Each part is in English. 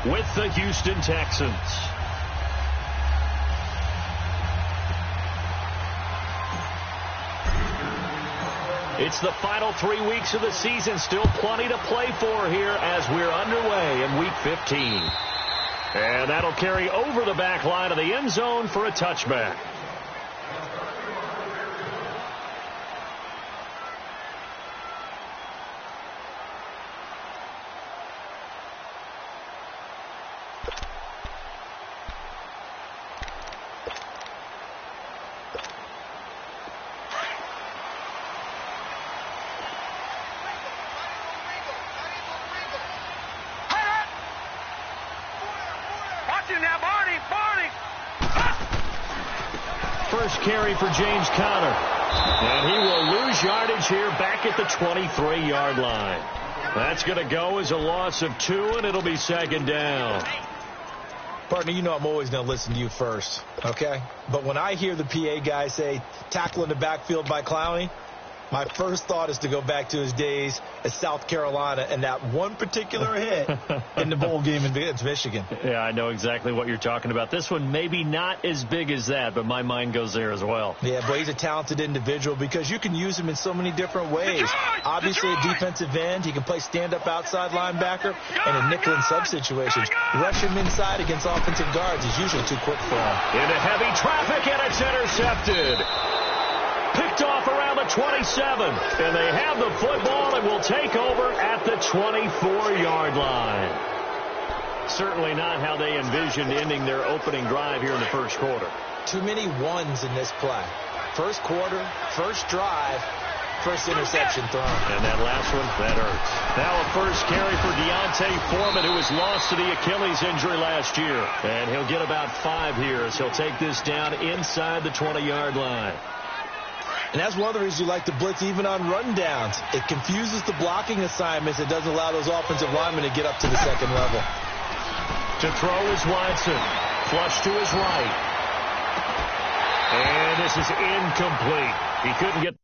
with the Houston Texans. It's the final 3 weeks of the season. Still plenty to play for here as we're underway in Week 15. And that'll carry over the back line of the end zone for a touchback. First carry for James Conner. And he will lose yardage here back at the 23-yard line. That's going to go as a loss of 2, and it'll be second down. Partner, you know I'm always going to listen to you first, okay? But when I hear the PA guy say, tackle in the backfield by Clowney, my first thought is to go back to his days at South Carolina and that one particular hit in the bowl game against Michigan. Yeah, I know exactly what you're talking about. This one maybe not as big as that, but my mind goes there as well. Yeah, but he's a talented individual because you can use him in so many different ways. Obviously, a defensive end. He can play stand-up outside linebacker and in nickel and sub situations. Rush him inside against offensive guards is usually too quick for him. Into heavy traffic, and it's intercepted. Picked off around the 27, and they have the football and will take over at the 24-yard line. Certainly not how they envisioned ending their opening drive here in the first quarter. Too many ones in this play. First quarter, first drive, first interception thrown. And that last one, that hurts. Now a first carry for Deontay Foreman, who was lost to the Achilles injury last year. And he'll get about 5 here as he'll take this down inside the 20-yard line. And that's one of the reasons you like to blitz even on rundowns. It confuses the blocking assignments. It doesn't allow those offensive linemen to get up to the second level. To throw is Watson. Flush to his right. And this is incomplete. He couldn't get...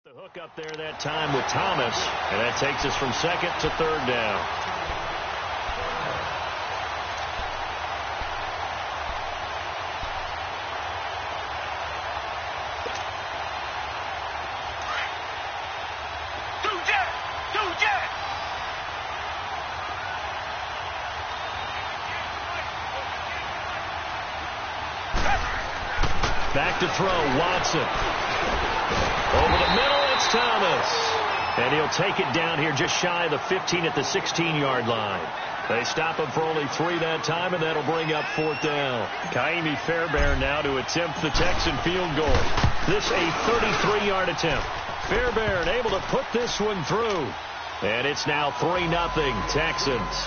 The hook up there that time with Thomas, and that takes us from second to third down. Back to throw, Watson. Over the middle, it's Thomas. And he'll take it down here just shy of the 15 at the 16-yard line. They stop him for only 3 that time, and that'll bring up 4th down. Kaimi Fairbairn now to attempt the Texan field goal. This a 33-yard attempt. Fairbairn able to put this one through. And it's now 3-0 Texans.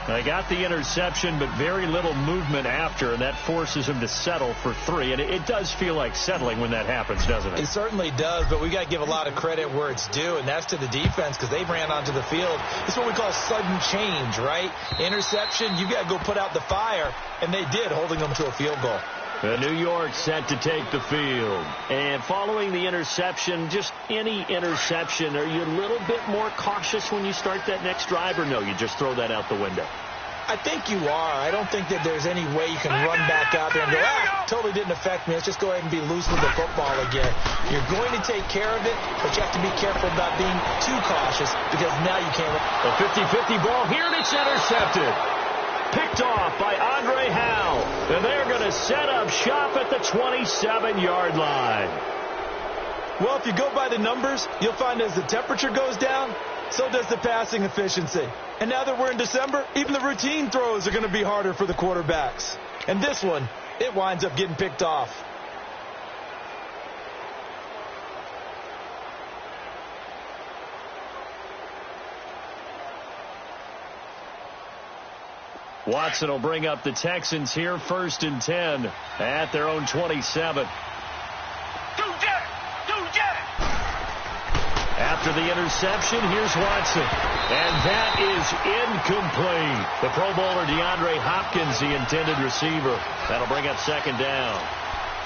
They got the interception, but very little movement after, and that forces him to settle for 3. And it does feel like settling when that happens, doesn't it? It certainly does, but we got to give a lot of credit where it's due, and that's to the defense because they ran onto the field. It's what we call sudden change, right? Interception, you got to go put out the fire, and they did, holding them to a field goal. New York set to take the field. And following the interception, just any interception, are you a little bit more cautious when you start that next drive, or no, you just throw that out the window? I think you are. I don't think that there's any way you can run back out there and go, totally didn't affect me. Let's just go ahead and be loose with the football again. You're going to take care of it, but you have to be careful about being too cautious because now you can't. A 50-50 ball here, and it's intercepted. Picked off by Andre Howell. And they're going to set up shop at the 27-yard line. Well, if you go by the numbers, you'll find as the temperature goes down, so does the passing efficiency. And now that we're in December, even the routine throws are going to be harder for the quarterbacks. And this one, it winds up getting picked off. Watson will bring up the Texans here, 1st and 10 at their own 27. After the interception, here's Watson. And that is incomplete. The Pro Bowler DeAndre Hopkins, the intended receiver. That'll bring up 2nd down.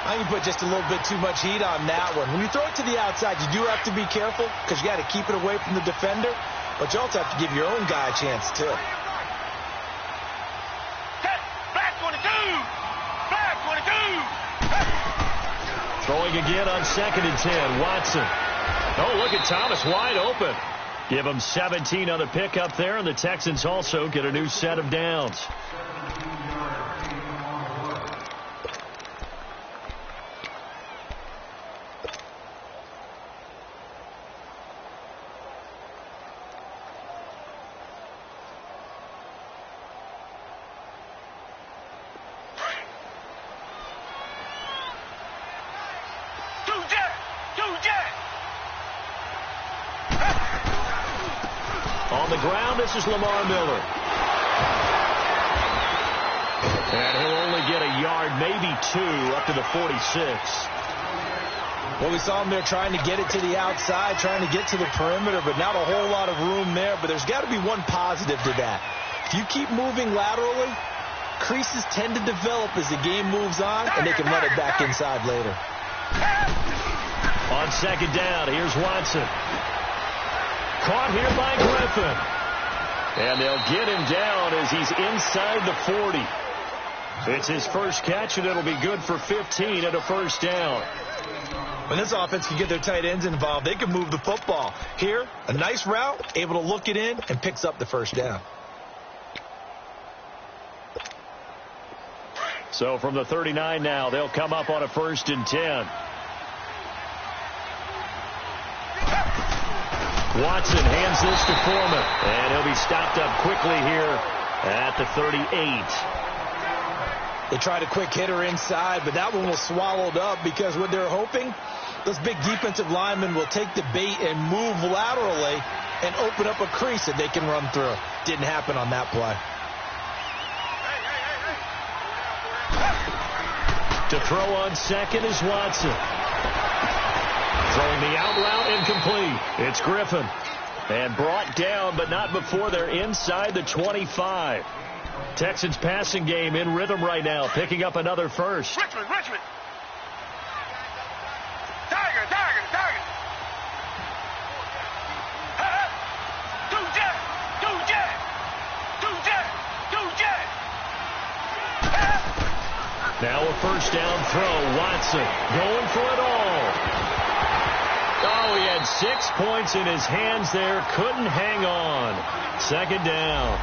I think you put just a little bit too much heat on that one. When you throw it to the outside, you do have to be careful because you got to keep it away from the defender. But you also have to give your own guy a chance, too. Throwing again on 2nd and 10. Watson. Oh, look at Thomas wide open. Give him 17 on the pickup there, and the Texans also get a new set of downs. On the ground, this is Lamar Miller. And he'll only get a yard, maybe 2, up to the 46. Well, we saw him there trying to get it to the outside, trying to get to the perimeter, but not a whole lot of room there. But there's got to be one positive to that. If you keep moving laterally, creases tend to develop as the game moves on, and they can run it back inside later. On 2nd down, here's Watson. Caught here by Griffin. And they'll get him down as he's inside the 40. It's his first catch, and it'll be good for 15 and a 1st down. When this offense can get their tight ends involved, they can move the football. Here, a nice route, able to look it in, and picks up the 1st down. So from the 39 now, they'll come up on a 1st and 10. Watson hands this to Foreman, and he'll be stopped up quickly here at the 38. They tried a quick hitter inside, but that one was swallowed up because what they're hoping, those big defensive linemen will take the bait and move laterally and open up a crease that they can run through. Didn't happen on that play. To throw on 2nd is Watson. Throwing the out route, incomplete. It's Griffin. And brought down, but not before they're inside the 25. Texans passing game in rhythm right now, picking up another 1st. Richmond. Tiger. Do jet. Now a 1st down throw. Watson going for it all. Oh, he had 6 points in his hands there. Couldn't hang on. 2nd down.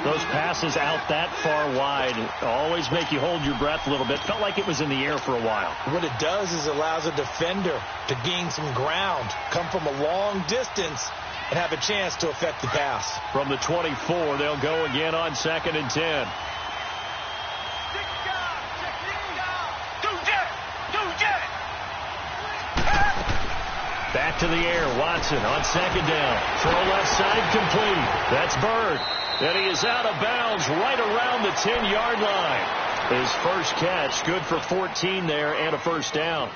Those passes out that far wide always make you hold your breath a little bit. Felt like it was in the air for a while. What it does is it allows a defender to gain some ground, come from a long distance, and have a chance to affect the pass. From the 24, they'll go again on 2nd and 10. Back to the air. Watson on 2nd down. Throw left side complete. That's Bird. And he is out of bounds right around the 10-yard line. His first catch, good for 14 there and a 1st down.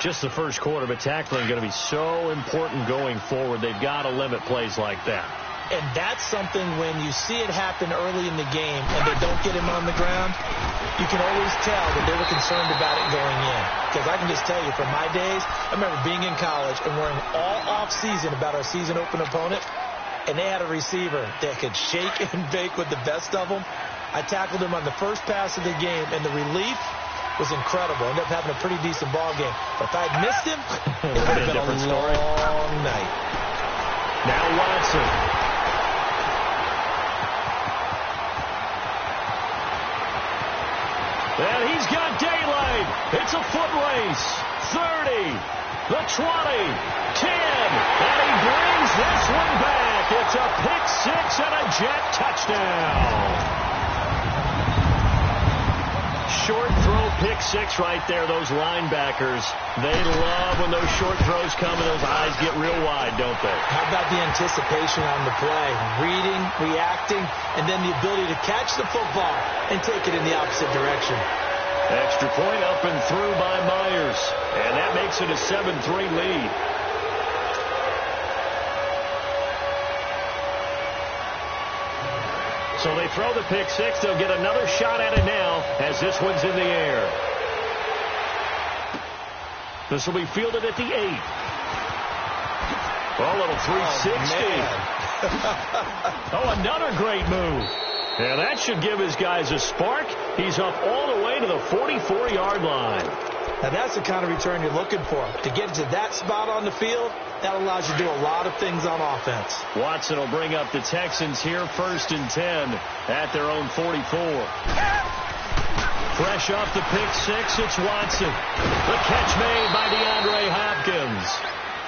Just the first quarter, but tackling going to be so important going forward. They've got to limit plays like that. And that's something when you see it happen early in the game and they don't get him on the ground, you can always tell that they were concerned about it going in. Because I can just tell you, from my days, I remember being in college and worrying all off-season about our season-open opponent, and they had a receiver that could shake and bake with the best of them. I tackled him on the first pass of the game, and the relief was incredible. Ended up having a pretty decent ball game. But if I had missed him, it would have been a long night. Now Watson. And he's got daylight. It's a foot race. 30, the 20, 10, and he brings this one back. It's a pick six and a Jet touchdown. Short throw pick six right there, those linebackers. They love when those short throws come and those eyes get real wide, don't they? How about the anticipation on the play? Reading, reacting, and then the ability to catch the football and take it in the opposite direction. Extra point up and through by Myers. And that makes it a 7-3 lead. So they throw the pick six. They'll get another shot at it now as this one's in the air. This will be fielded at the 8. Oh, little 360. Oh, another great move. And that should give his guys a spark. He's up all the way to the 44-yard line. Now, that's the kind of return you're looking for. To get to that spot on the field, that allows you to do a lot of things on offense. Watson will bring up the Texans here 1st and 10 at their own 44. Fresh off the pick six, it's Watson. The catch made by DeAndre Hopkins.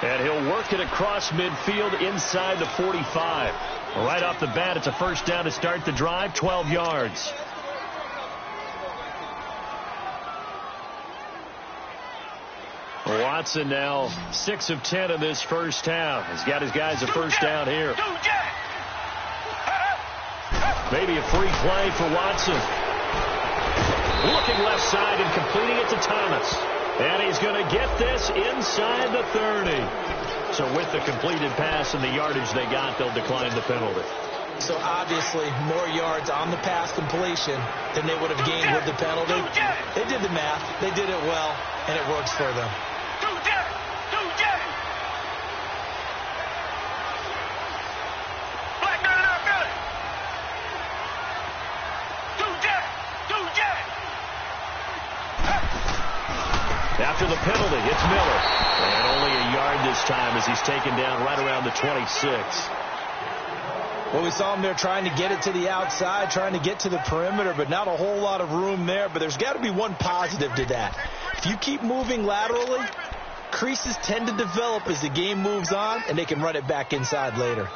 And he'll work it across midfield inside the 45. Right off the bat, it's a first down to start the drive, 12 yards. Watson now 6 of 10 in this first half. He's got his guys a first down here. Maybe a free play for Watson. Looking left side and completing it to Thomas. And he's going to get this inside the 30. So with the completed pass and the yardage they got, they'll decline the penalty. So obviously more yards on the pass completion than they would have gained with the penalty. They did the math. They did it well, and it works for them. After the penalty, it's Miller. And only a yard this time as he's taken down right around the 26. Well, we saw him there trying to get it to the outside, trying to get to the perimeter, but not a whole lot of room there. But there's got to be one positive to that. If you keep moving laterally, creases tend to develop as the game moves on, and they can run it back inside later.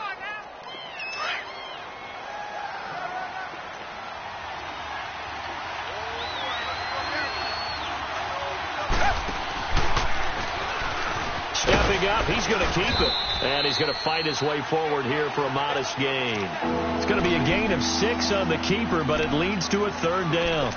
Stepping up, he's going to keep it. And he's going to fight his way forward here for a modest gain. It's going to be a gain of 6 on the keeper, but it leads to a third down.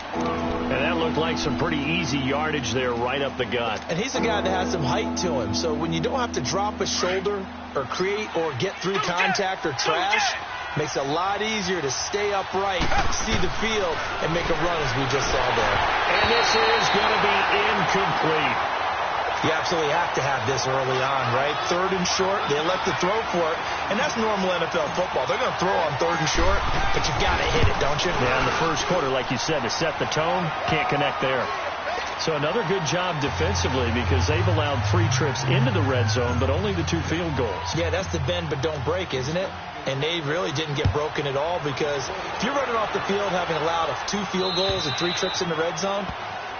And that looked like some pretty easy yardage there right up the gut. And he's a guy that has some height to him. So when you don't have to drop a shoulder or create or get through contact or trash, makes it a lot easier to stay upright, see the field, and make a run as we just saw there. And this is going to be incomplete. You absolutely have to have this early on, right? 3rd and short, they elect to throw for it, and that's normal NFL football. They're going to throw on 3rd and short, but you got to hit it, don't you? Yeah, in the first quarter, like you said, to set the tone, can't connect there. So another good job defensively because they've allowed 3 trips into the red zone, but only the 2 field goals. Yeah, that's the bend but don't break, isn't it? And they really didn't get broken at all because if you're running off the field having allowed 2 field goals and 3 trips in the red zone,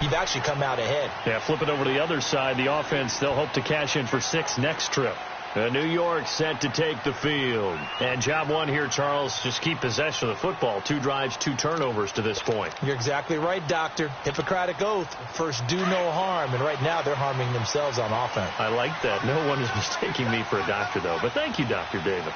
you've actually come out ahead. Yeah, flip it over to the other side. The offense, they'll hope to cash in for 6 next trip. New York set to take the field. And job one here, Charles, just keep possession of the football. 2 drives, 2 turnovers to this point. You're exactly right, Doctor. Hippocratic oath. First, do no harm. And right now, they're harming themselves on offense. I like that. No one is mistaking me for a doctor, though. But thank you, Dr. Davis.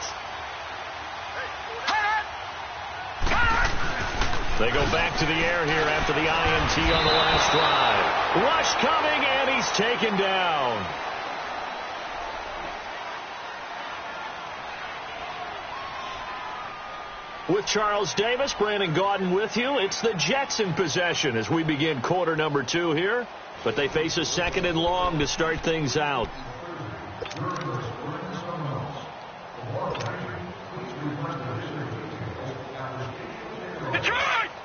They go back to the air here after the INT on the last drive. Rush coming, and he's taken down. With Charles Davis, Brandon Gaudin with you. It's the Jets in possession as we begin quarter number 2 here. But they face a 2nd and long to start things out.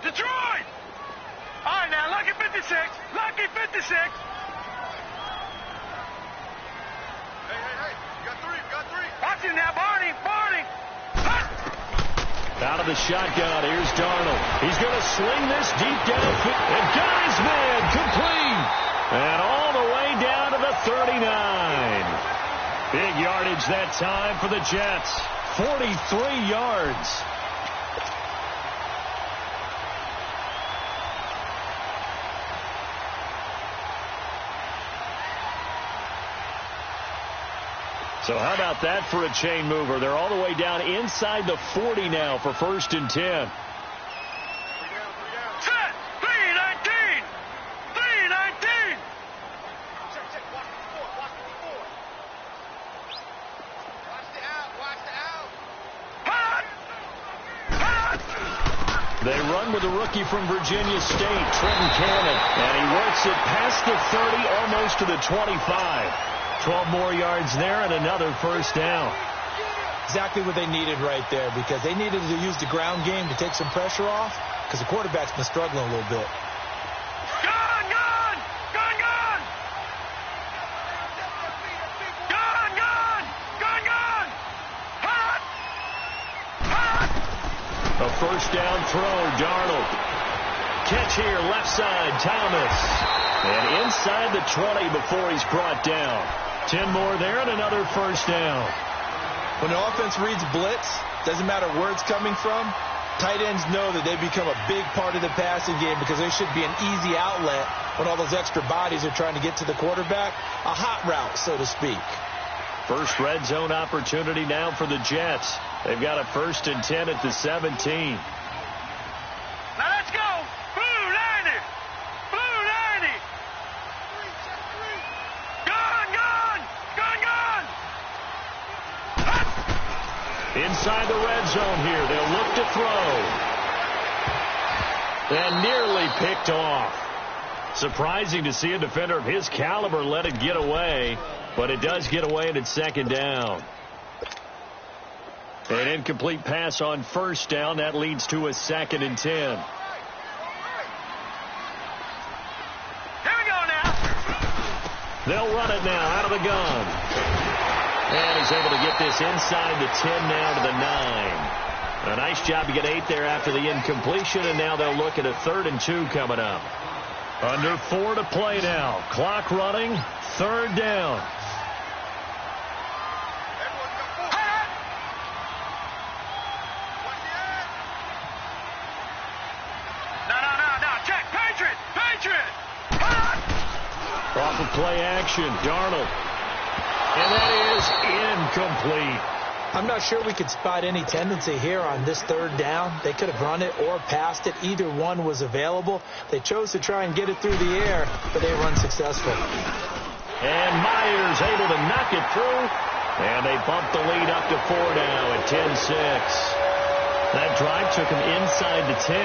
Detroit! All right, now, lucky 56. Lucky 56. Hey, you got 3. Watch him now, Barney. Out of the shotgun, here's Darnold. He's going to sling this deep downfield. And got his man complete. And all the way down to the 39. Big yardage that time for the Jets. 43 yards. So how about that for a chain mover? They're all the way down inside the 40 now for 1st and 10. Set. 3-19. 3-19. They run with a rookie from Virginia State, Trenton Cannon. And he works it past the 30, almost to the 25. 12 more yards there and another 1st down. Exactly what they needed right there, because they needed to use the ground game to take some pressure off, because the quarterback's been struggling a little bit. Gun, gun! Gun, gun! Gun, gun! Gun, gun! Hot! Hot! A 1st down throw, Darnold. Catch here, left side, Thomas. And inside the 20 before he's brought down. 10 more there and another 1st down. When the offense reads blitz, doesn't matter where it's coming from, tight ends know that they become a big part of the passing game because there should be an easy outlet when all those extra bodies are trying to get to the quarterback. A hot route, so to speak. First red zone opportunity now for the Jets. They've got a 1st and 10 at the 17. Now let's go! Blue 90! Blue 90! Gun, gun! Gun, gun! Inside the red zone here. They'll look to throw. And nearly picked off. Surprising to see a defender of his caliber let it get away. But it does get away and it's 2nd down. An incomplete pass on 1st down. That leads to a 2nd and 10. Here we go now. They'll run it now out of the gun. And he's able to get this inside the 10 now to the 9. A nice job to get 8 there after the incompletion, and now they'll look at a 3rd and 2 coming up. Under 4 to play now. Clock running. 3rd down. No. Check. Patriot. Patriot. Off of play action. Darnold. And that is incomplete. I'm not sure we could spot any tendency here on this 3rd down. They could have run it or passed it. Either one was available. They chose to try and get it through the air, but they were unsuccessful. And Myers able to knock it through. And they bump the lead up to 4 now at 10-6. That drive took him inside the 10.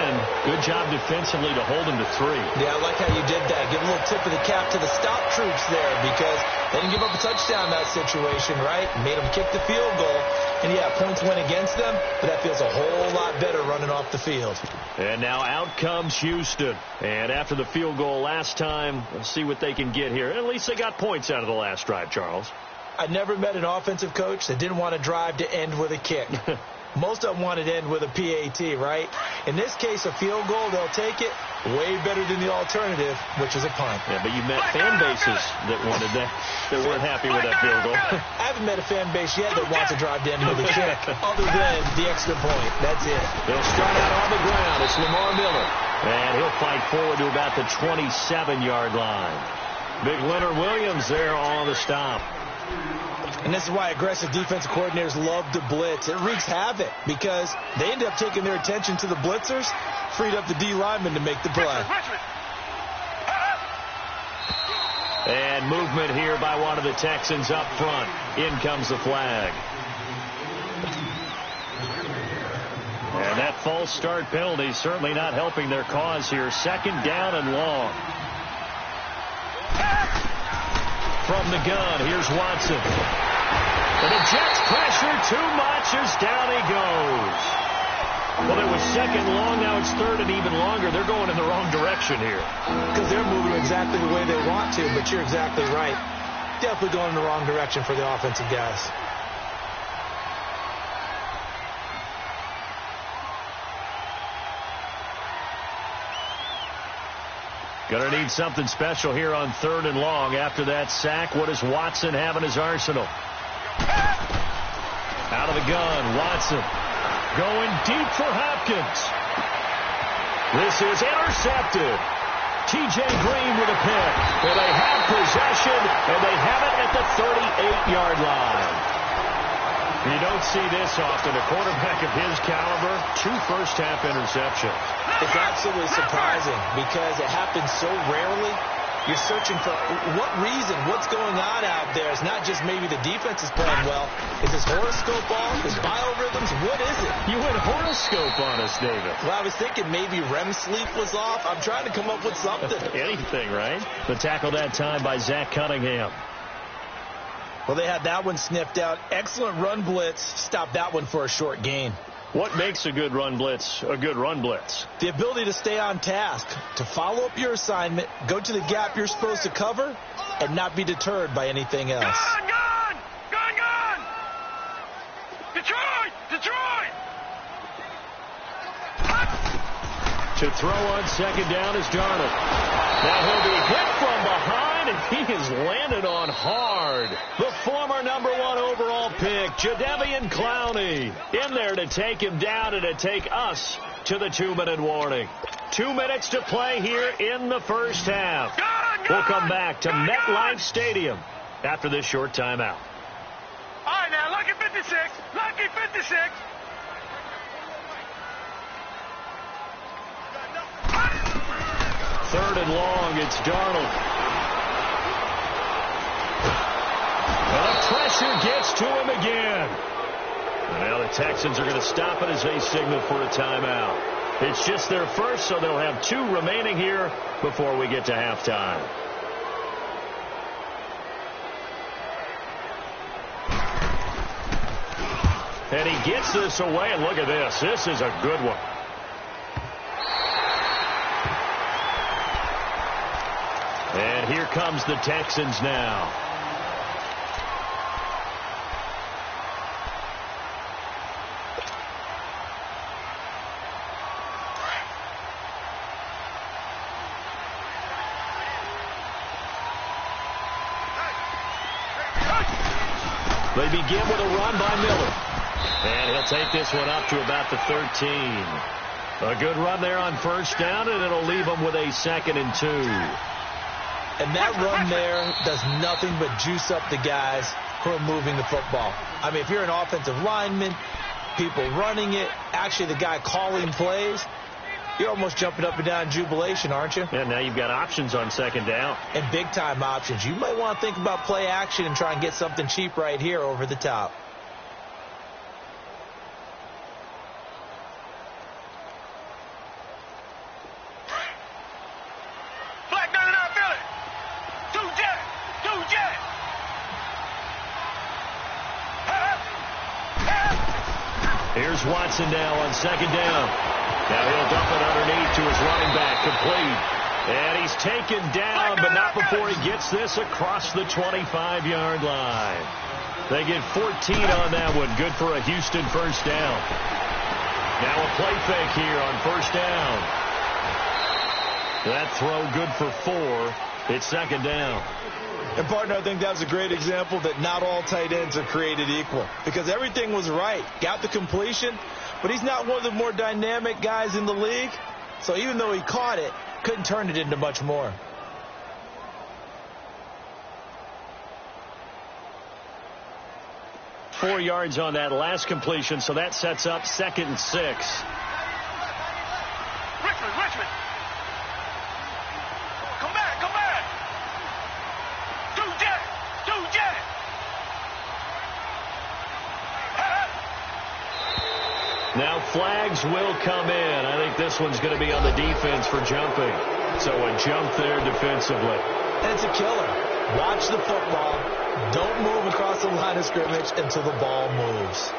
Good job defensively to hold him to 3. Yeah, I like how you did that. Give a little tip of the cap to the stop troops there, because they didn't give up a touchdown in that situation, right? Made them kick the field goal. And, yeah, points went against them, but that feels a whole lot better running off the field. And now out comes Houston. And after the field goal last time, let's see what they can get here. At least they got points out of the last drive, Charles. I never met an offensive coach that didn't want to drive to end with a kick. Most of them wanted to end with a PAT, right? In this case, a field goal, they'll take it. Way better than the alternative, which is a punt. Yeah, but you met fan bases that wanted that, that weren't happy with that field goal. I haven't met a fan base yet that wants to drive to end with a kick, other than the extra point. That's it. They'll start out on the ground. It's Lamar Miller. And he'll fight forward to about the 27-yard line. Big Leonard Williams there on the stop. And this is why aggressive defensive coordinators love to blitz. It wreaks havoc because they end up taking their attention to the blitzers, freed up the D lineman to make the play. And movement here by one of the Texans up front. In comes the flag. And that false start penalty certainly not helping their cause here. 2nd down and long. From the gun, here's Watson. And the Jets pressure too much as down he goes. Well, it was 2nd long, now it's 3rd and even longer. They're going in the wrong direction here. Because they're moving exactly the way they want to, but you're exactly right. Definitely going in the wrong direction for the offensive guys. Going to need something special here on 3rd and long. After that sack, what does Watson have in his arsenal? Out of the gun, Watson going deep for Hopkins. This is intercepted. T.J. Green with a pick. Well, they have possession, and they have it at the 38-yard line. You don't see this often. A quarterback of his caliber, 2 first-half interceptions. It's absolutely surprising because it happens so rarely. You're searching for what reason, what's going on out there. It's not just maybe the defense is playing well. Is his horoscope off? His biorhythms? What is it? You went horoscope on us, David. Well, I was thinking maybe REM sleep was off. I'm trying to come up with something. Anything, right? The tackle that time by Zach Cunningham. Well, they had that one sniffed out. Excellent run blitz. Stopped that one for a short gain. What makes a good run blitz a good run blitz? The ability to stay on task, to follow up your assignment, go to the gap you're supposed to cover, and not be deterred by anything else. Gone! Detroit! To throw on second down is Darnold. Now he'll be hit from behind, and he is landed on hard. The former number 1 overall pick, Jadeveon Clowney, in there to take him down and to take us to the 2-minute warning. 2 minutes to play here in the first half. We'll come back to MetLife Stadium after this short timeout. All right, now, lucky 56. Lucky 56. Third and long, it's Darnold. Well, the pressure gets to him again. And now the Texans are going to stop it as they signal for a timeout. It's just their first, so they'll have 2 remaining here before we get to halftime. And he gets this away, and look at this. This is a good one. And here comes the Texans now. They begin with a run by Miller. And he'll take this one up to about the 13. A good run there on first down, and it'll leave them with a 2nd and 2. And that run there does nothing but juice up the guys who are moving the football. I mean, if you're an offensive lineman, people running it, actually the guy calling plays, you're almost jumping up and down in jubilation, aren't you? And now you've got options on second down. And big-time options. You might want to think about play action and try and get something cheap right here over the top. Here's Watson now on second down. Now he'll dump it underneath to his running back, complete. And he's taken down, but not before he gets this across the 25-yard line. They get 14 on that one. Good for a Houston first down. Now a play fake here on first down. That throw good for 4. It's second down. And, partner, I think that was a great example that not all tight ends are created equal. Because everything was right. Got the completion, but he's not one of the more dynamic guys in the league. So even though he caught it, couldn't turn it into much more. Four yards on that last completion, so that sets up 2nd and 6. Richmond. Come back. Do jet. Now flags will come in. I think this one's going to be on the defense for jumping. So a jump there defensively. And it's a killer. Watch the football. Don't move across the line of scrimmage until the ball moves.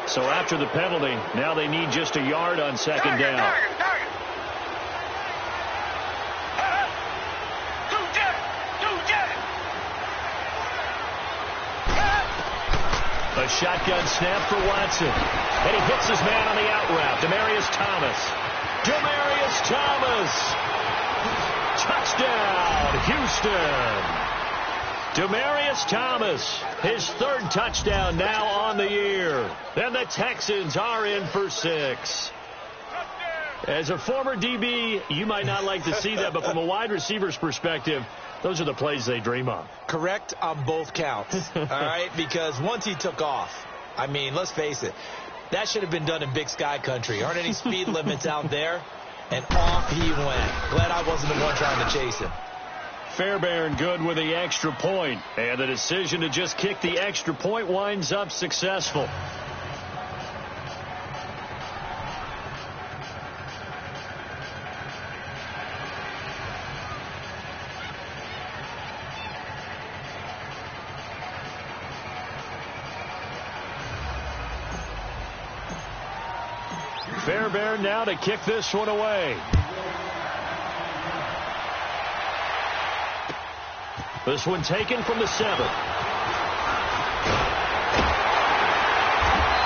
So after the penalty, now they need just a yard on second down. Target. A shotgun snap for Watson. And he hits his man on the out route. Demaryius Thomas. Touchdown, Houston. Demaryius Thomas, his 3rd touchdown now on the year. And the Texans are in for 6. As a former DB, you might not like to see that, but from a wide receiver's perspective, Those are the plays they dream of. Correct on both counts, all right? Because once he took off, I mean, let's face it, that should have been done in Big Sky country. Aren't any speed limits out there? And off he went. Glad I wasn't the one trying to chase him. Fairbairn good with the extra point. And the decision to just kick the extra point winds up successful. Fairbairn now to kick this one away. This one taken from the 7.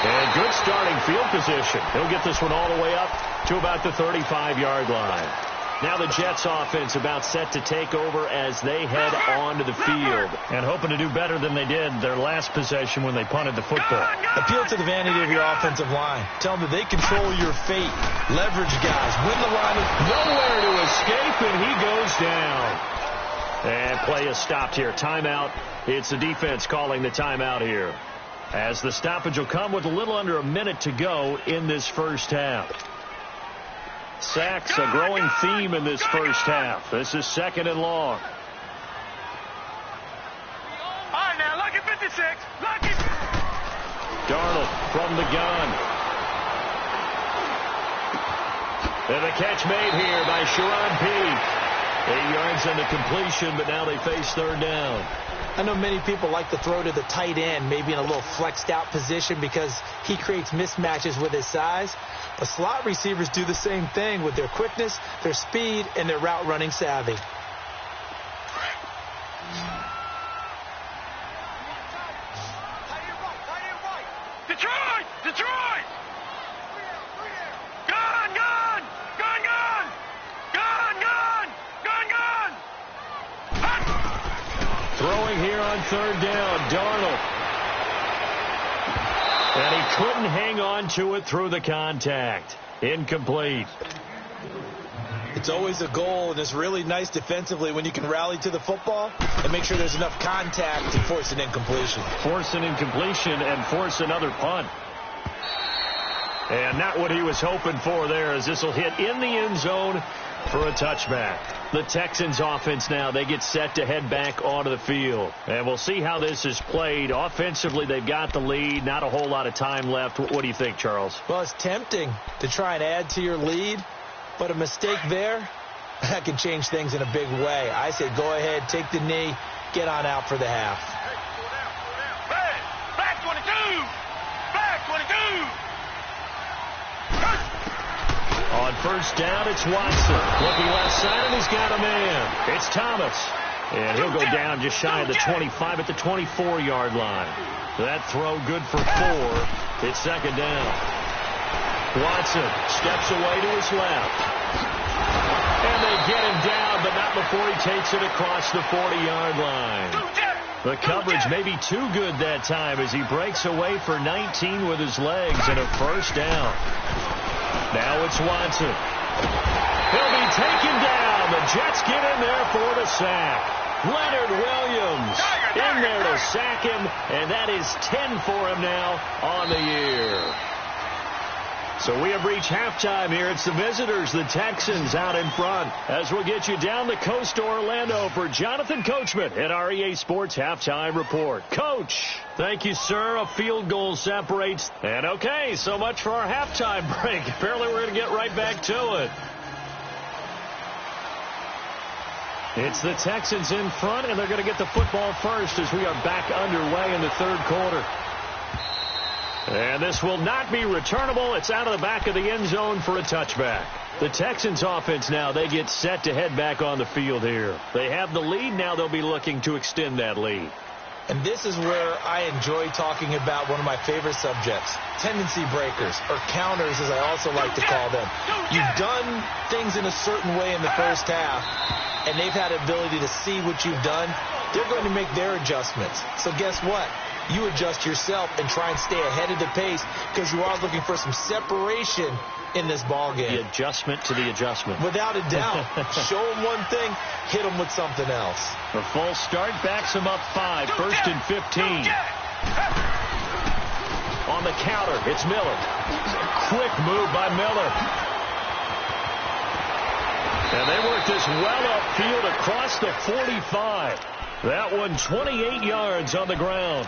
And good starting field position. He'll get this one all the way up to about the 35-yard line. Now the Jets offense about set to take over as they head onto the field. And hoping to do better than they did their last possession when they punted the football. Appeal to the vanity of your offensive line. Tell them that they control your fate. Leverage guys. Win the line. Nowhere to escape, and he goes down. And play is stopped here. Timeout. It's the defense calling the timeout here. As the stoppage will come with a little under a minute to go in this first half. Sacks, a growing theme in this first half. This is 2nd and long. All right, now, lucky 56. Lucky. Darnold from the gun. And the catch made here by Sharon P. 8 yards on the completion, but now they face 3rd down. I know many people like to throw to the tight end, maybe in a little flexed out position because he creates mismatches with his size. But slot receivers do the same thing with their quickness, their speed, and their route running savvy. Detroit! Detroit! Gun! Gun! Gun! Gun! Gun! Gun! Gun! Gun! Throwing here on 3rd down, Darnold. And he couldn't hang on to it through the contact. Incomplete. It's always a goal, and it's really nice defensively when you can rally to the football and make sure there's enough contact to force an incompletion. Force an incompletion and force another punt. And not what he was hoping for there, as this will hit in the end zone for a touchback. The Texans offense now, they get set to head back onto the field. And we'll see how this is played. Offensively, they've got the lead. Not a whole lot of time left. What do you think, Charles? Well, it's tempting to try and add to your lead, but a mistake there, that can change things in a big way. I say go ahead, take the knee, get on out for the half. Back 22! Back 22! On 1st down, it's Watson. Looking left side, and he's got a man. It's Thomas. And he'll go down just shy of the 25 at the 24-yard line. That throw good for 4. It's 2nd down. Watson steps away to his left. And they get him down, but not before he takes it across the 40-yard line. The coverage may be too good that time as he breaks away for 19 with his legs and a 1st down. Now it's Watson. He'll be taken down. The Jets get in there for the sack. Leonard Williams in there to sack him, and that is 10 for him now on the year. So we have reached halftime here. It's the visitors, the Texans, out in front. As we'll get you down the coast to Orlando for Jonathan Coachman at our EA Sports Halftime Report. Coach, thank you, sir. A field goal separates. And okay, so much for our halftime break. Apparently we're going to get right back to it. It's the Texans in front, and they're going to get the football first as we are back underway in the 3rd quarter. And this will not be returnable. It's out of the back of the end zone for a touchback. The Texans offense now, they get set to head back on the field here. They have the lead. Now they'll be looking to extend that lead. And this is where I enjoy talking about one of my favorite subjects, tendency breakers, or counters as I also like to call them. You've done things in a certain way in the first half, and they've had the ability to see what you've done. They're going to make their adjustments. So guess what? You adjust yourself and try and stay ahead of the pace because you are looking for some separation in this ball game. The adjustment to the adjustment. Without a doubt. Show him one thing, hit him with something else. The full start backs him up 5. First and 15. On the counter, it's Miller. Quick move by Miller. And they work this well upfield across the 45. That one 28 yards on the ground.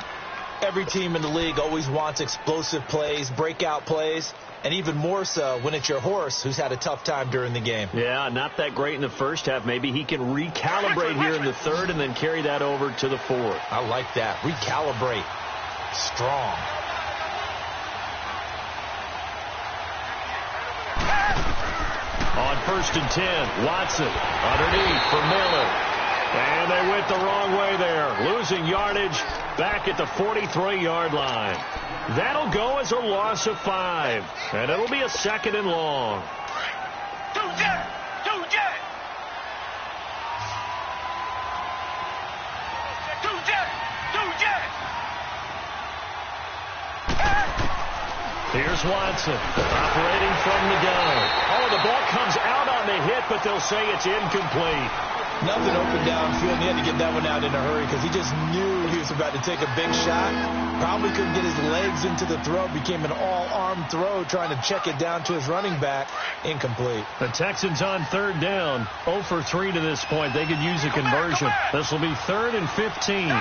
Every team in the league always wants explosive plays, breakout plays, and even more so when it's your horse who's had a tough time during the game. Yeah, not that great in the first half. Maybe he can recalibrate here in the third and then carry that over to the fourth. I like that. Recalibrate. Strong. On first and 10, Watson underneath for Miller. And they went the wrong way there, losing yardage back at the 43-yard line. That'll go as a loss of 5, and it'll be a second and long. Here's Watson, operating from the gun. Oh, the ball comes out on the hit, but they'll say it's incomplete. Nothing open downfield. He had to get that one out in a hurry because he just knew he was about to take a big shot. Probably couldn't get his legs into the throw. Became an all-arm throw trying to check it down to his running back. Incomplete. The Texans on third down. 0 for 3 to this point. They could use a conversion. This will be 3rd and 15.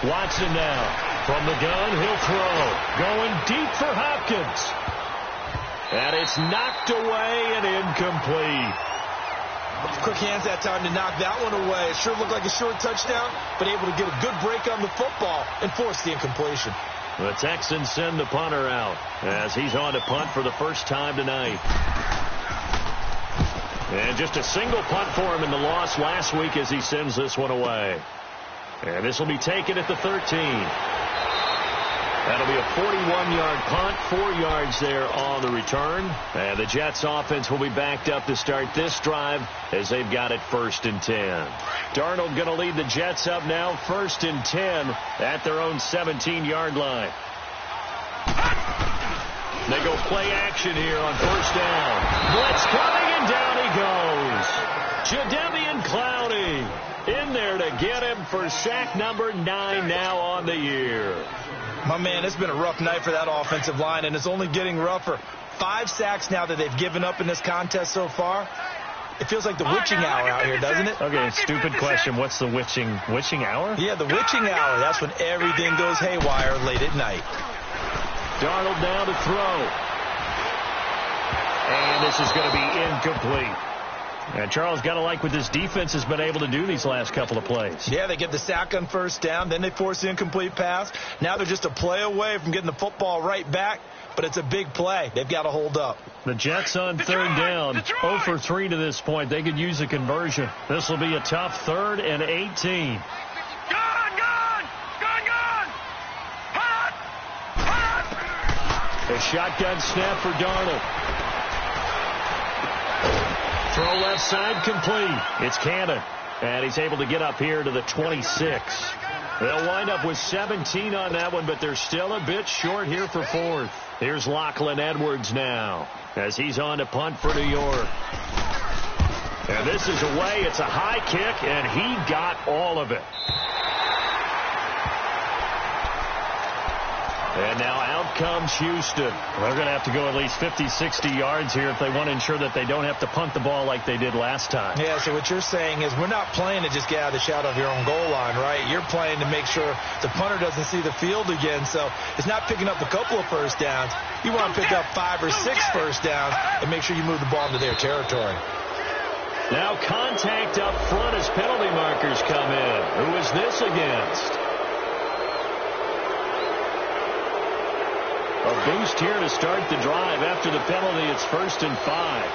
Watson now. From the gun, he'll throw. Going deep for Hopkins. And it's knocked away and incomplete. Quick hands that time to knock that one away. It sure looked like a short touchdown, but able to get a good break on the football and force the incompletion. The Texans send the punter out as he's on to punt for the first time tonight. And just a single punt for him in the loss last week as he sends this one away. And this will be taken at the 13. That'll be a 41-yard punt, 4 yards there on the return. And the Jets offense will be backed up to start this drive as they've got it 1st and 10. Darnold going to lead the Jets up now 1st and 10 at their own 17-yard line. They go play action here on 1st down. Blitz coming and down he goes. Jadeveon Clowney in there to get him for sack number 9 now on the year. My man, it's been a rough night for that offensive line, and it's only getting rougher. 5 sacks now that they've given up in this contest so far. It feels like the witching hour out here, doesn't it? Okay, stupid question. What's the witching hour? Yeah, the witching hour. That's when everything goes haywire late at night. Darnold down to throw. And this is going to be incomplete. And Charles, got to like what this defense has been able to do these last couple of plays. Yeah, they get the sack on 1st down, then they force the incomplete pass. Now they're just a play away from getting the football right back, but it's a big play. They've got to hold up. The Jets on 3rd down, 0 for 3 to this point. They could use a conversion. This will be a tough 3rd and 18. A shotgun snap for Darnold. Throw left side complete. It's Cannon. And he's able to get up here to the 26. They'll wind up with 17 on that one, but they're still a bit short here for 4th. Here's Lachlan Edwards now as he's on to punt for New York. And this is away. It's a high kick, and he got all of it. And now out comes Houston. They're going to have to go at least 50, 60 yards here if they want to ensure that they don't have to punt the ball like they did last time. Yeah, so what you're saying is we're not playing to just get out of the shadow of your own goal line, right? You're playing to make sure the punter doesn't see the field again. So it's not picking up a couple of 1st downs. You want to pick up 5 or 6 1st downs and make sure you move the ball into their territory. Now contact up front as penalty markers come in. Who is this against? A boost here to start the drive. After the penalty, it's 1st and 5.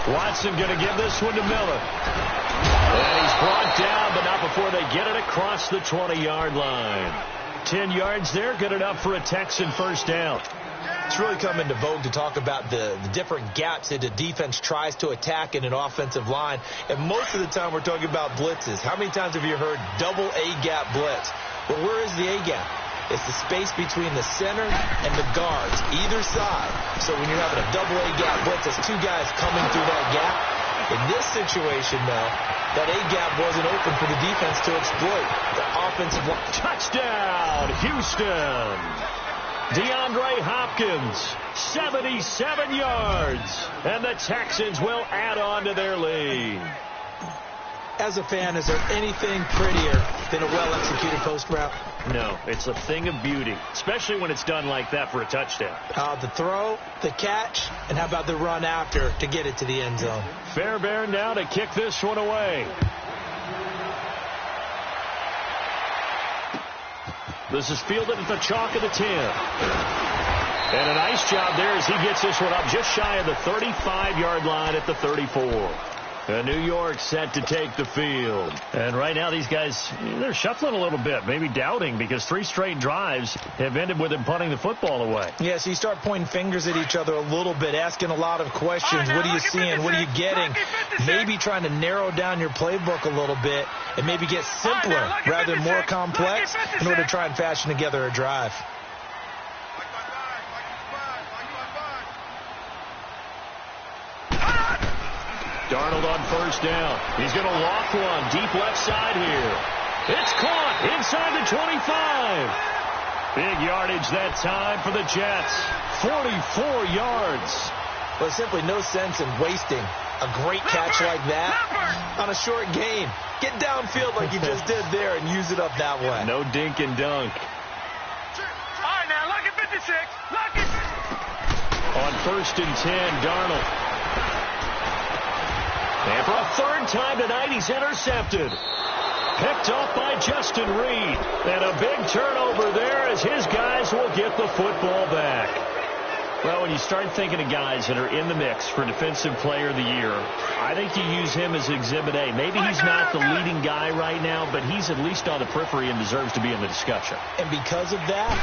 Watson going to give this one to Miller. And he's brought down, but not before they get it across the 20-yard line. 10 yards there, good enough for a Texan first down. It's really come into vogue to talk about the different gaps that the defense tries to attack in an offensive line. And most of the time we're talking about blitzes. How many times have you heard double A-gap blitz? Well, where is the A-gap? It's the space between the center and the guards, either side. So when you're having a double A-gap blitz, it's two guys coming through that gap. In this situation, though, that A-gap wasn't open for the defense to exploit. The offensive line. Touchdown, Houston! DeAndre Hopkins, 77 yards, and the Texans will add on to their lead. As a fan, is there anything prettier than a well-executed post route? No, it's a thing of beauty, especially when it's done like that for a touchdown. The throw, the catch, and how about the run after to get it to the end zone? Fairbairn now to kick this one away. This is fielded at the chalk of the 10. And a nice job there as he gets this one up just shy of the 35-yard line at the 34. New York set to take the field. And right now these guys, they're shuffling a little bit, maybe doubting, because 3 straight drives have ended with them punting the football away. Yeah, so you start pointing fingers at each other a little bit, asking a lot of questions. What are you seeing? What are you getting? Maybe trying to narrow down your playbook a little bit and maybe get simpler rather than more complex in order to try and fashion together a drive. Darnold on first down. He's going to lock one deep left side here. It's caught inside the 25. Big yardage that time for the Jets. 44 yards. Well, simply no sense in wasting a great catch like that on a short gain. Get downfield like you just did there and use it up that way. No dink and dunk. All right, now, lucky 56. Lucky. On first and 10, Darnold. And for a third time tonight, he's intercepted. Picked off by Justin Reed. And a big turnover there as his guys will get the football back. Well, when you start thinking of guys that are in the mix for Defensive Player of the Year, I think you use him as Exhibit A. Maybe he's not the leading guy right now, but he's at least on the periphery and deserves to be in the discussion. And because of that,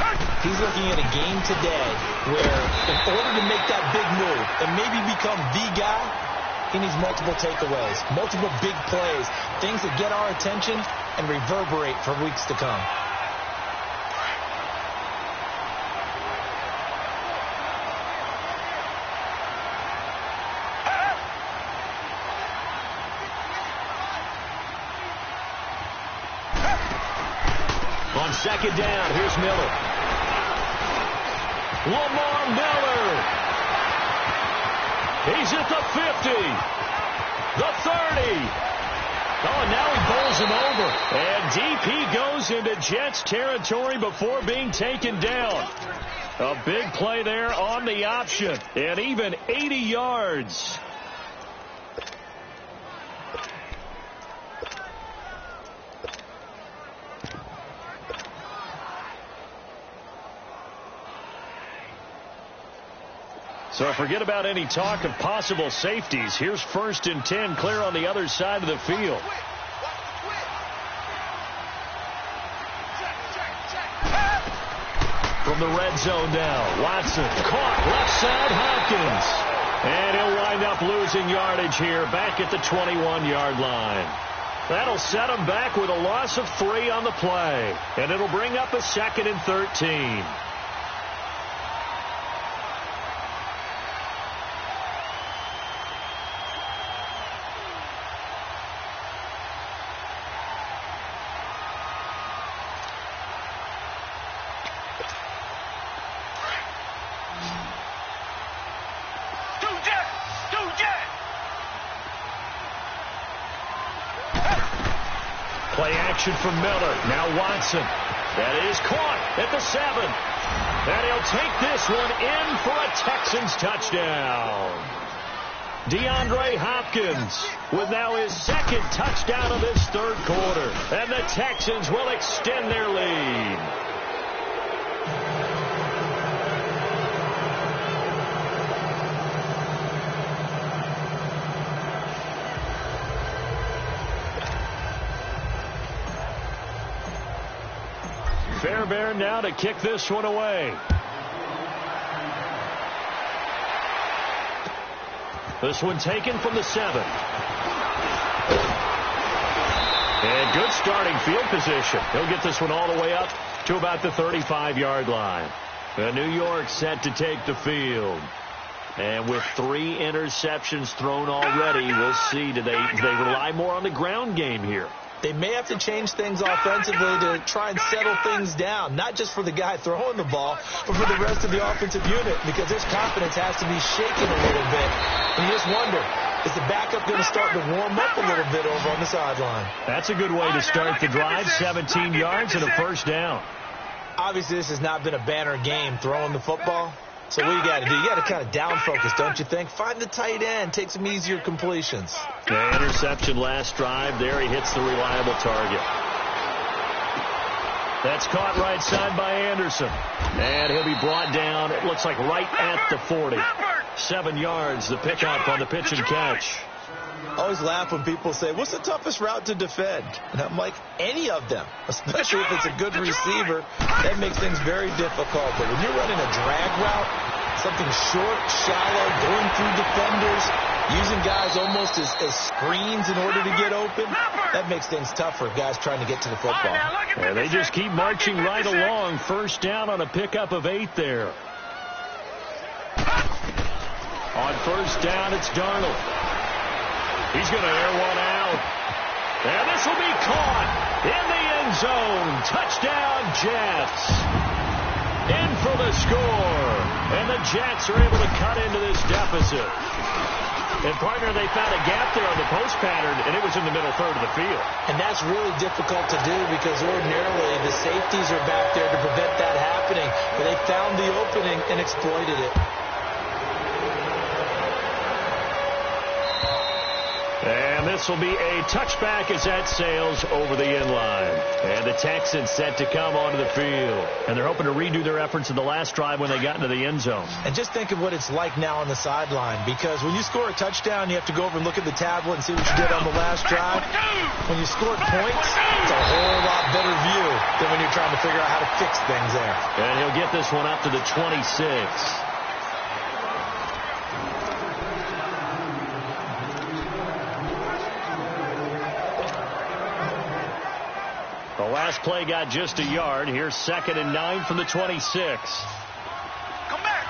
he's looking at a game today where in order to make that big move and maybe become the guy, he needs multiple takeaways, multiple big plays, things that get our attention and reverberate for weeks to come. On second down, here's Miller. Lamar Miller. He's at the 50. The 30. Oh, and now he bowls him over. And deep he goes into Jets territory before being taken down. A big play there on the option. And even 80 yards. So forget about any talk of possible safeties. Here's first and 10, clear on the other side of the field. From the red zone now, Watson caught left side, Hopkins. And he'll wind up losing yardage here back at the 21-yard line. That'll set him back with a loss of 3 on the play. And it'll bring up a 2nd and 13. Play action from Miller. Now Watson. That is caught at the 7. And he'll take this one in for a Texans touchdown. DeAndre Hopkins with now his 2nd touchdown of this 3rd quarter. And the Texans will extend their lead. Fairbairn now to kick this one away. This one taken from the 7. And good starting field position. He'll get this one all the way up to about the 35-yard line. New York set to take the field. And with 3 interceptions thrown already, we'll see. Do they rely more on the ground game here? They may have to change things offensively to try and settle things down, not just for the guy throwing the ball, but for the rest of the offensive unit, because his confidence has to be shaken a little bit. And you just wonder, is the backup going to start to warm up a little bit over on the sideline? That's a good way to start the drive, 17 yards and a first down. Obviously, this has not been a banner game throwing the football. So what you got to do, you got to kind of down focus, don't you think? Find the tight end, take some easier completions. The interception last drive. There he hits the reliable target. That's caught right side by Anderson. And he'll be brought down, it looks like right at the 40. 7 yards, the pickup on the pitch and catch. I always laugh when people say, what's the toughest route to defend? And I'm like, any of them, especially if it's a good receiver. That makes things very difficult. But when you're running a drag route, something short, shallow, going through defenders, using guys almost as screens in order to get open, that makes things tough for guys trying to get to the football. And they just keep marching right along. First down on a pickup of 8 there. On first down, it's Darnold. He's going to air one out. And this will be caught in the end zone. Touchdown, Jets. In for the score. And the Jets are able to cut into this deficit. And, partner, they found a gap there on the post pattern, and it was in the middle third of the field. And that's really difficult to do because ordinarily the safeties are back there to prevent that happening. But they found the opening and exploited it. And this will be a touchback as that sails over the end line. And the Texans set to come onto the field. And they're hoping to redo their efforts in the last drive when they got into the end zone. And just think of what it's like now on the sideline. Because when you score a touchdown, you have to go over and look at the tablet and see what you did on the last drive. When you score points, it's a whole lot better view than when you're trying to figure out how to fix things there. And he'll get this one up to the 26. The last play got just a yard. Here's 2nd and 9 from the 26. Come back.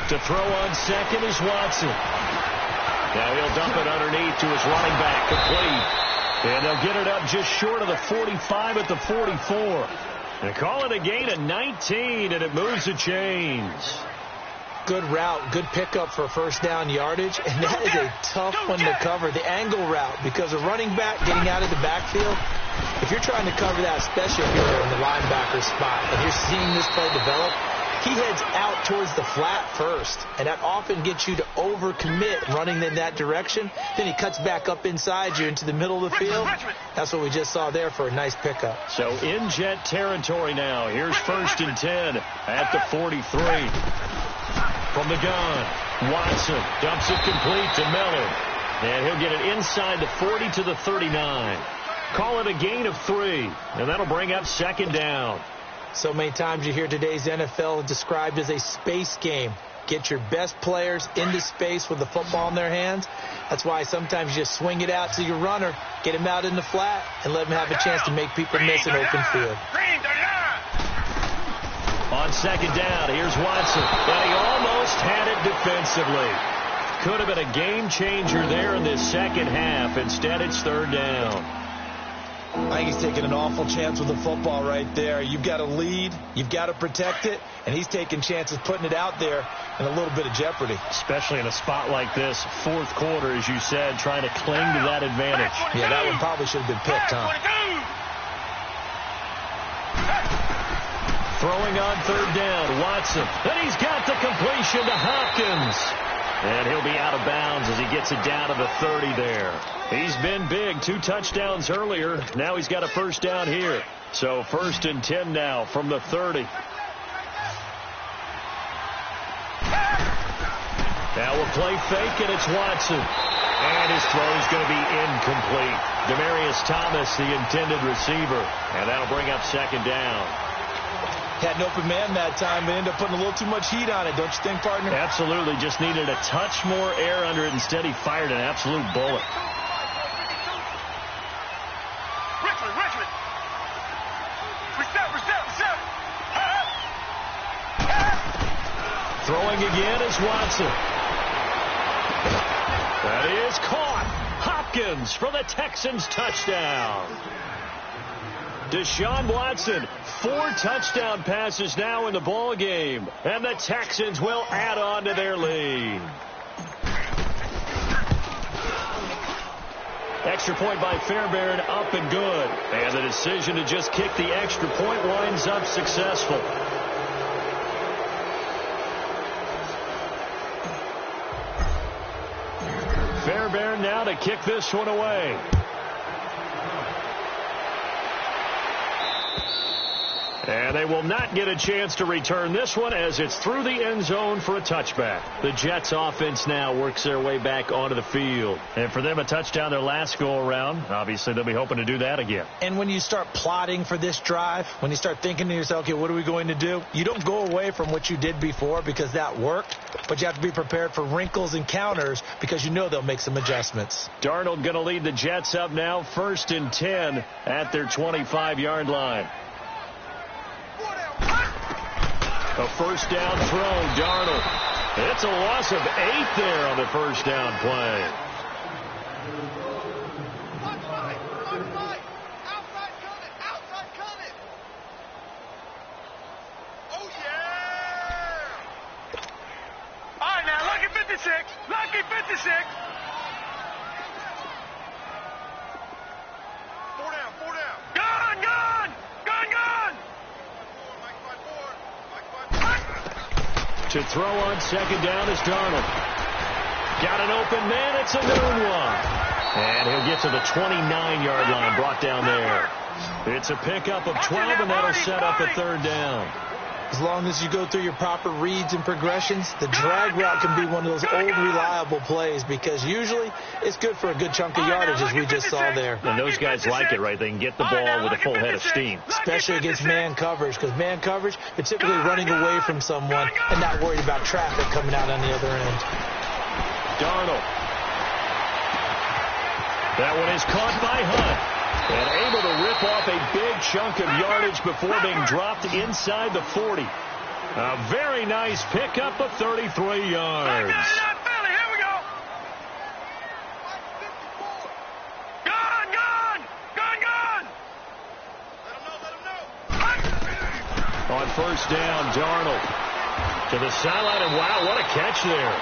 To throw on second is Watson. Now he'll dump it underneath to his running back, complete. And they'll get it up just short of the 45 at the 44. They call it a gain of 19, and it moves the chains. Good route, good pickup for first down yardage, and that is a tough one to cover, the angle route, because a running back getting out of the backfield, if you're trying to cover that, especially if you're in the linebacker spot, and you're seeing this play develop, he heads out towards the flat first, and that often gets you to overcommit running in that direction. Then he cuts back up inside you into the middle of the field. That's what we just saw there for a nice pickup. So in Jet territory now. Here's 1st and 10 at the 43. From the gun, Watson dumps it complete to Miller. And he'll get it inside the 40 to the 39. Call it a gain of 3, and that'll bring up 2nd down. So many times you hear today's NFL described as a space game. Get your best players into space with the football in their hands. That's why sometimes you just swing it out to your runner, get him out in the flat, and let him have a chance to make people miss an open field. On 2nd down, here's Watson. But he almost had it defensively. Could have been a game changer there in this second half. Instead, it's 3rd down. I think he's taking an awful chance with the football right there. You've got to lead, you've got to protect it, and he's taking chances putting it out there in a little bit of jeopardy. Especially in a spot like this, 4th quarter, as you said, trying to cling to that advantage. Yeah, that one probably should have been picked, huh? Throwing on 3rd down, Watson. And he's got the completion to Hopkins. And he'll be out of bounds as he gets it down to the 30 there. He's been big. 2 touchdowns earlier. Now he's got a first down here. So 1st and 10 now from the 30. Now we'll play fake, and it's Watson. And his throw is going to be incomplete. Demaryius Thomas, the intended receiver. And that'll bring up second down. Had an open man that time, but ended up putting a little too much heat on it, don't you think, partner? Absolutely. Just needed a touch more air under it. Instead, he fired an absolute bullet. Richmond. Reset. Throwing again is Watson. That is caught. Hopkins for the Texans touchdown. Deshaun Watson, 4 touchdown passes now in the ball game, and the Texans will add on to their lead. Extra point by Fairbairn, up and good. And the decision to just kick the extra point winds up successful. Fairbairn now to kick this one away. And they will not get a chance to return this one as it's through the end zone for a touchback. The Jets offense now works their way back onto the field. And for them, a touchdown their last go-around. Obviously, they'll be hoping to do that again. And when you start plotting for this drive, when you start thinking to yourself, okay, what are we going to do? You don't go away from what you did before because that worked, but you have to be prepared for wrinkles and counters because you know they'll make some adjustments. Darnold going to lead the Jets up now, 1st and 10 at their 25-yard line. A first down throw, Darnold. It's a loss of 8 there on the first down play. Outside coming. Oh, yeah. All right, now, lucky 56. Lucky 56. 4 down. Gun. To throw on second down is Darnold. Got an open man. It's a noon one. And he'll get to the 29-yard line, brought down there. It's a pickup of 12, and that'll set up a 3rd down. As long as you go through your proper reads and progressions, the drag route can be one of those old reliable plays because usually it's good for a good chunk of yardage as we just saw there. And those guys like it, right? They can get the ball with a full head of steam. Especially against man coverage because man coverage, they're typically running away from someone and not worried about traffic coming out on the other end. Darnold. That one is caught by Hunt. And able to rip off a big chunk of yardage before being dropped inside the 40. A very nice pickup of 33 yards. Here we go. Gun. Let him know. On first down, Darnold to the sideline, and wow, what a catch there.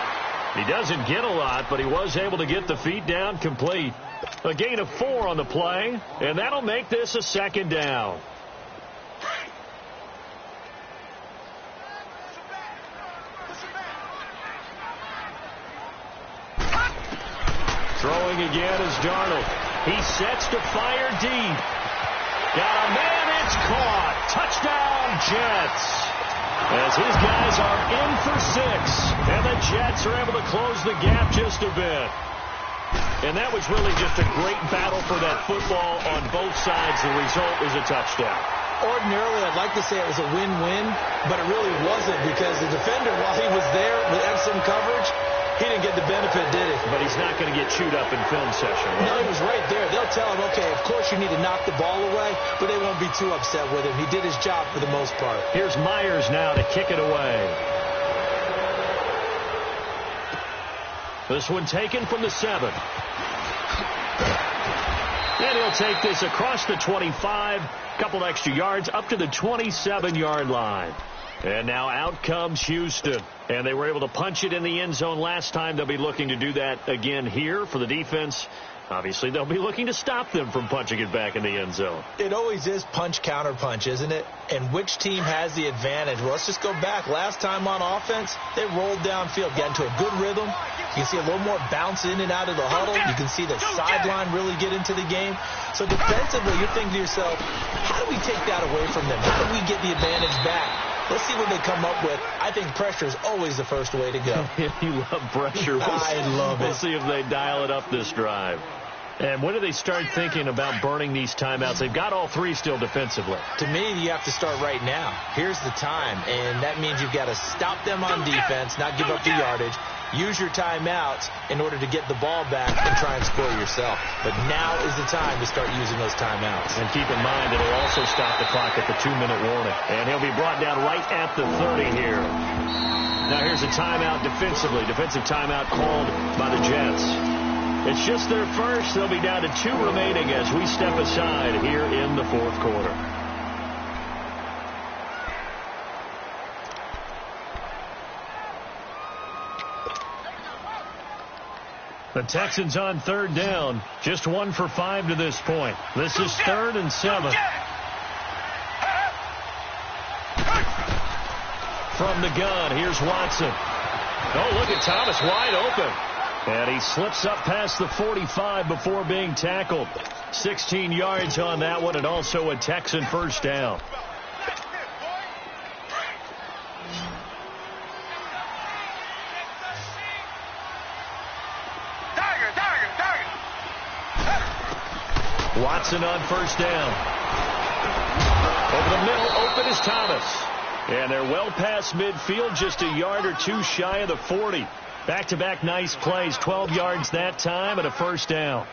He doesn't get a lot, but he was able to get the feet down complete. A gain of 4 on the play, and that'll make this a 2nd down. Throwing again is Darnold. He sets to fire deep. Got a man, it's caught. Touchdown, Jets. As his guys are in for 6, and the Jets are able to close the gap just a bit. And that was really just a great battle for that football on both sides. The result is a touchdown. Ordinarily, I'd like to say it was a win-win, but it really wasn't because the defender, while he was there with excellent coverage, he didn't get the benefit, did he? But he's not going to get chewed up in film session. No, he was right there. They'll tell him, okay, of course you need to knock the ball away, but they won't be too upset with him. He did his job for the most part. Here's Myers now to kick it away. This one taken from the 7. And he'll take this across the 25, couple extra yards up to the 27-yard line. And now out comes Houston. And they were able to punch it in the end zone last time. They'll be looking to do that again here for the defense. Obviously, they'll be looking to stop them from punching it back in the end zone. It always is punch, counter punch, isn't it? And which team has the advantage? Well, let's just go back. Last time on offense, they rolled downfield, got into a good rhythm. You can see a little more bounce in and out of the huddle. You can see the sideline really get into the game. So defensively, you're thinking to yourself, how do we take that away from them? How do we get the advantage back? Let's see what they come up with. I think pressure is always the first way to go. You love pressure. I love it. We'll see if they dial it up this drive. And when do they start thinking about burning these timeouts? They've got all three still defensively. To me, you have to start right now. Here's the time, and that means you've got to stop them on defense, not give up the yardage, use your timeouts in order to get the ball back and try and score yourself. But now is the time to start using those timeouts. And keep in mind, it'll also stop the clock at the 2-minute warning. And he'll be brought down right at the 30 here. Now here's a timeout defensively. Defensive timeout called by the Jets. It's just their first. They'll be down to 2 remaining as we step aside here in the fourth quarter. The Texans on 3rd down. Just 1 for 5 to this point. This is 3rd and 7. From the gun, here's Watson. Oh, look at Thomas wide open. And he slips up past the 45 before being tackled. 16 yards on that one, and also a Texan first down. Watson on first down. Over the middle, open is Thomas. And they're well past midfield, just a yard or 2 shy of the 40. Back-to-back nice plays, 12 yards that time and a first down.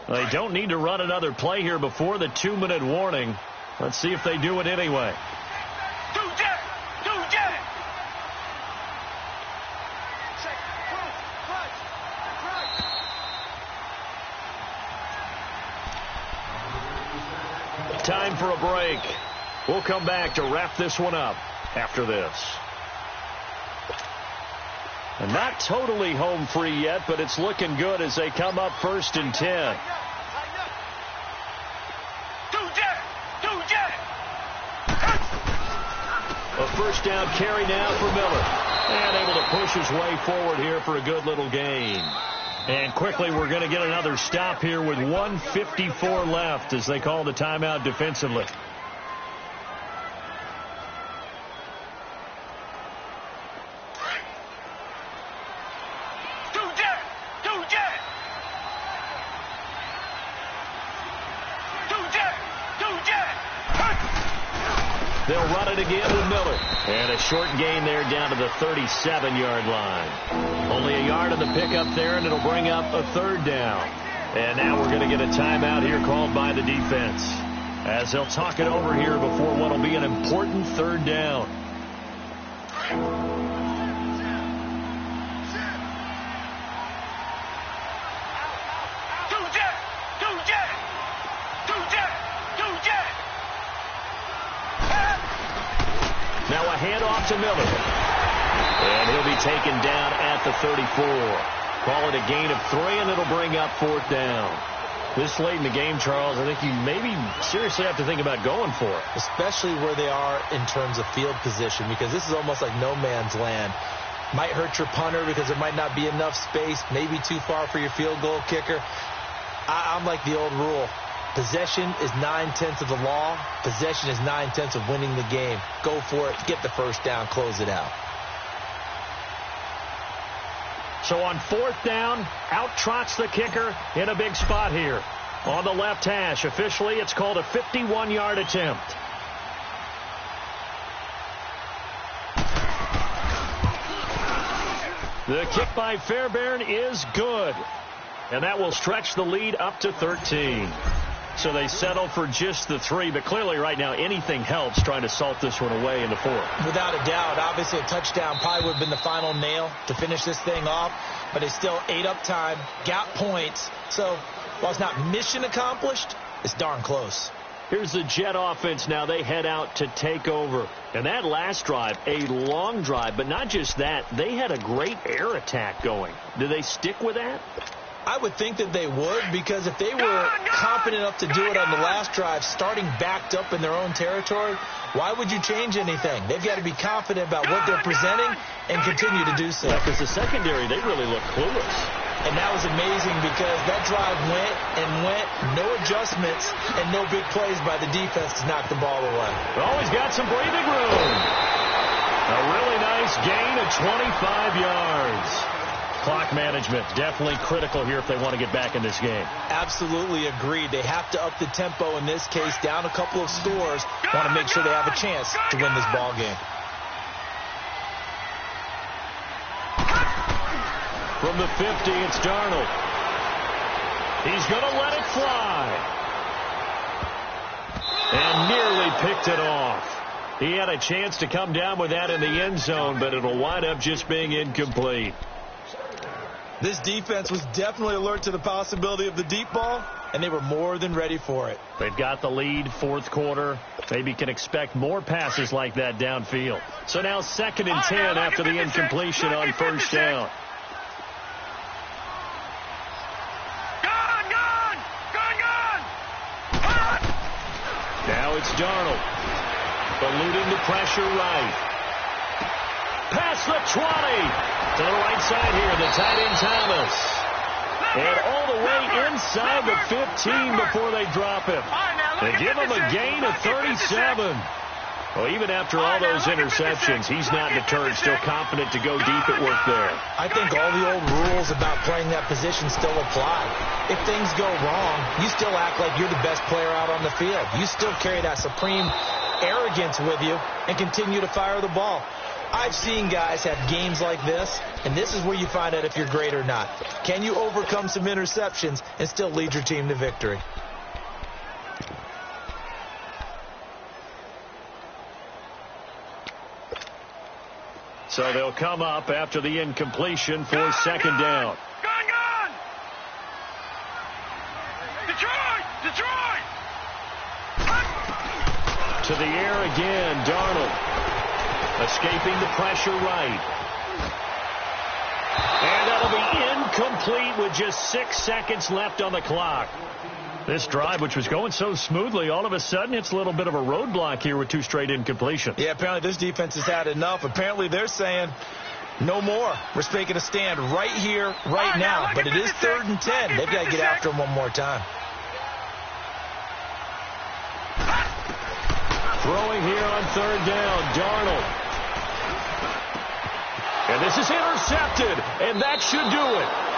They don't need to run another play here before the 2-minute warning. Let's see if they do it anyway. Time for a break. We'll come back to wrap this one up after this. And not totally home free yet, but it's looking good as they come up 1st and 10. A first down carry now for Miller. And able to push his way forward here for a good little gain. And quickly, we're going to get another stop here with 1:54 left as they call the timeout defensively. They'll run it again with Miller. And a short gain there down to the 37-yard line. Only a yard on the pickup there, and it'll bring up a 3rd down. And now we're going to get a timeout here called by the defense, as they'll talk it over here before what will be an important 3rd down. Now a handoff to Miller. And he'll be taken down at the 34. Call it a gain of 3, and it'll bring up 4th down. This late in the game, Charles, I think you maybe seriously have to think about going for it. Especially where they are in terms of field position, because this is almost like no man's land. Might hurt your punter because there might not be enough space, maybe too far for your field goal kicker. I'm like the old rule. Possession is 9/10 of the law. Possession is 9/10 of winning the game. Go for it. Get the first down. Close it out. So on 4th down, out trots the kicker in a big spot here. On the left hash, officially it's called a 51-yard attempt. The kick by Fairbairn is good. And that will stretch the lead up to 13. So they settle for just the 3, but clearly right now anything helps trying to salt this one away in the 4th. Without a doubt, obviously a touchdown probably would have been the final nail to finish this thing off, but it's still ate up time, got points. So while it's not mission accomplished, it's darn close. Here's the Jet offense now. They head out to take over. And that last drive, a long drive, but not just that. They had a great air attack going. Do they stick with that? I would think that they would, because if they were confident enough to do it on the last drive, starting backed up in their own territory, why would you change anything? They've got to be confident about what they're presenting and continue to do so. Because the secondary, they really look clueless. And that was amazing because that drive went and went, no adjustments, and no big plays by the defense to knock the ball away. Always got some breathing room. A really nice gain of 25 yards. Clock management definitely critical here if they want to get back in this game. Absolutely agreed. They have to up the tempo in this case, down a couple of scores. Want to make sure they have a chance to win this ball game. From the 50, it's Darnold. He's going to let it fly. And nearly picked it off. He had a chance to come down with that in the end zone, but it'll wind up just being incomplete. This defense was definitely alert to the possibility of the deep ball, and they were more than ready for it. They've got the lead, fourth quarter. Maybe can expect more passes like that downfield. So now 2nd and 10 after the incompletion on first down. Now it's Darnold. Eluding the pressure right. Past the 20. To the right side here, the tight end Thomas. And all the way inside the 15 before they drop him. They give him a gain of 37. Well, even after all those interceptions, he's not deterred, still confident to go deep at work there. I think all the old rules about playing that position still apply. If things go wrong, you still act like you're the best player out on the field. You still carry that supreme arrogance with you and continue to fire the ball. I've seen guys have games like this, and this is where you find out if you're great or not. Can you overcome some interceptions and still lead your team to victory? So they'll come up after the incompletion for 2nd down. Gone! Detroit! To the air again, Darnold. Escaping the pressure right. And that'll be incomplete with just 6 seconds left on the clock. This drive, which was going so smoothly, all of a sudden it's a little bit of a roadblock here with 2 straight incompletions. Yeah, apparently this defense has had enough. Apparently they're saying no more. We're making a stand right here, right now. But it is 3rd and 10. They've got to get after him one more time. Throwing here on 3rd down, Darnold. And this is intercepted, and that should do it.